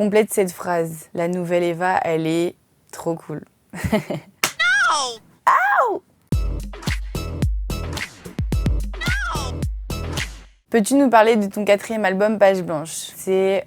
complète cette phrase. La nouvelle Eva, elle est trop cool. Peux-tu nous parler de ton 4e album, Page Blanche? C'est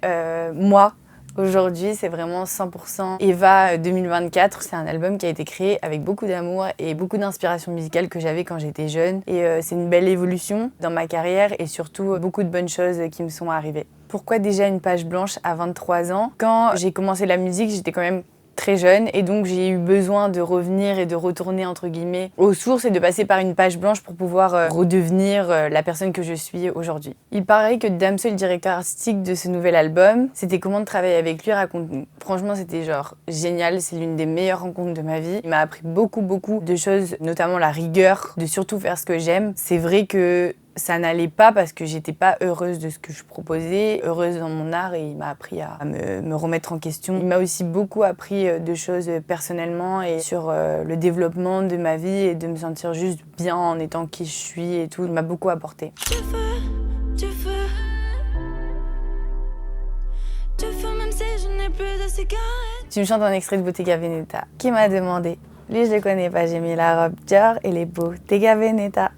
moi. Aujourd'hui, c'est vraiment 100% Eva 2024. C'est un album qui a été créé avec beaucoup d'amour et beaucoup d'inspiration musicale que j'avais quand j'étais jeune. Et c'est une belle évolution dans ma carrière et surtout beaucoup de bonnes choses qui me sont arrivées. Pourquoi déjà une page blanche à 23 ans? Quand j'ai commencé la musique, j'étais quand même très jeune et donc j'ai eu besoin de revenir et de retourner entre guillemets aux sources et de passer par une page blanche pour pouvoir redevenir la personne que je suis aujourd'hui. Il paraît que Damso, le directeur artistique de ce nouvel album, c'était comment de travailler avec lui, raconte-nous. Franchement, c'était genre génial, c'est l'une des meilleures rencontres de ma vie. Il m'a appris beaucoup de choses, notamment la rigueur, de surtout faire ce que j'aime. C'est vrai que ça n'allait pas parce que j'étais pas heureuse de ce que je proposais, heureuse dans mon art, et il m'a appris à me remettre en question. Il m'a aussi beaucoup appris de choses personnellement et sur le développement de ma vie et de me sentir juste bien en étant qui je suis et tout. Il m'a beaucoup apporté. Tu veux même si je n'ai plus de cigarettes. Tu me chantes un extrait de Bottega Veneta. Qui m'a demandé? Lui, je le connais pas, j'ai mis la robe Dior et les Bottega Veneta.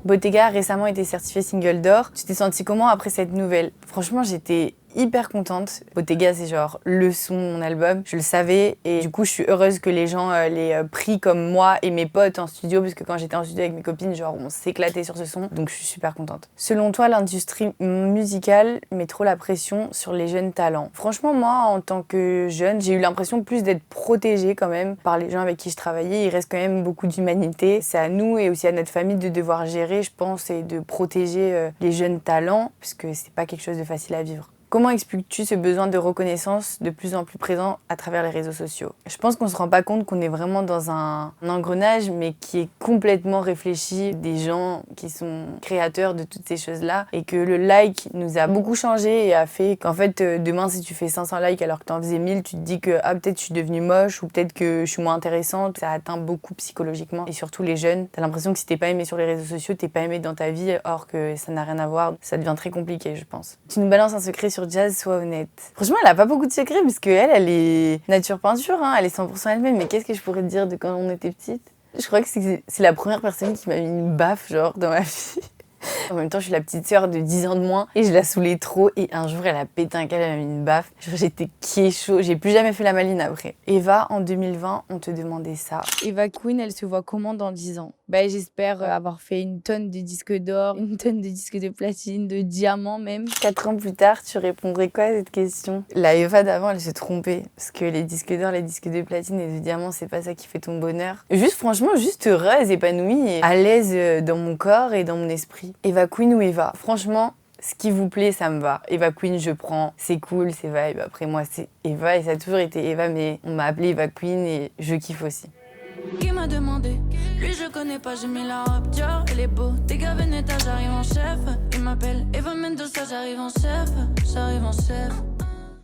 Bottega a récemment été certifié single d'or. Tu t'es sentie comment après cette nouvelle? Franchement, j'étais hyper contente. Bottega, c'est genre le son de mon album. Je le savais et du coup, je suis heureuse que les gens l'aient pris comme moi et mes potes en studio, parce que quand j'étais en studio avec mes copines, genre on s'éclatait sur ce son. Donc je suis super contente. Selon toi, l'industrie musicale met trop la pression sur les jeunes talents? Franchement, moi, en tant que jeune, j'ai eu l'impression plus d'être protégée quand même par les gens avec qui je travaillais. Il reste quand même beaucoup d'humanité. C'est à nous et aussi à notre famille de devoir gérer, je pense, et de protéger les jeunes talents, puisque c'est pas quelque chose de facile à vivre. Comment expliques-tu ce besoin de reconnaissance de plus en plus présent à travers les réseaux sociaux? Je pense qu'on se rend pas compte qu'on est vraiment dans un engrenage, mais qui est complètement réfléchi, des gens qui sont créateurs de toutes ces choses-là, et que le like nous a beaucoup changé et a fait qu'en fait, demain, si tu fais 500 likes alors que t'en faisais 1000, tu te dis que peut-être je suis devenue moche ou peut-être que je suis moins intéressante. Ça atteint beaucoup psychologiquement, et surtout les jeunes. T'as l'impression que si t'es pas aimé sur les réseaux sociaux, t'es pas aimé dans ta vie, or que ça n'a rien à voir. Ça devient très compliqué, je pense. Tu nous balances un secret sur Jazz, sois honnête. Franchement, elle a pas beaucoup de secrets parce qu'elle est nature peinture, hein, elle est 100% elle-même. Mais qu'est-ce que je pourrais te dire de quand on était petite? Je crois que c'est la première personne qui m'a mis une baffe, genre, dans ma vie. En même temps, je suis la petite sœur de 10 ans de moins et je la saoulais trop. Et un jour, elle a pété un câble, elle m'a mis une baffe. Genre, j'étais chaud. J'ai plus jamais fait la maline après. Eva, en 2020, on te demandait ça. Eva Queen, elle se voit comment dans 10 ans? J'espère avoir fait une tonne de disques d'or, une tonne de disques de platine, de diamants même. 4 ans plus tard, tu répondrais quoi à cette question? La Eva d'avant, elle se trompait. Parce que les disques d'or, les disques de platine et de diamants, c'est pas ça qui fait ton bonheur. Franchement, juste heureuse, épanouie et à l'aise dans mon corps et dans mon esprit. Eva Queen ou Eva? Franchement, ce qui vous plaît, ça me va. Eva Queen, je prends. C'est cool, c'est vibe. Après, moi, c'est Eva et ça a toujours été Eva, mais on m'a appelée Eva Queen et je kiffe aussi. Qui m'a demandé? Lui je connais pas, j'ai mis la robe Dior et les Bottega Veneta, j'arrive en chef. Il m'appelle Eva Mendoza, j'arrive en chef.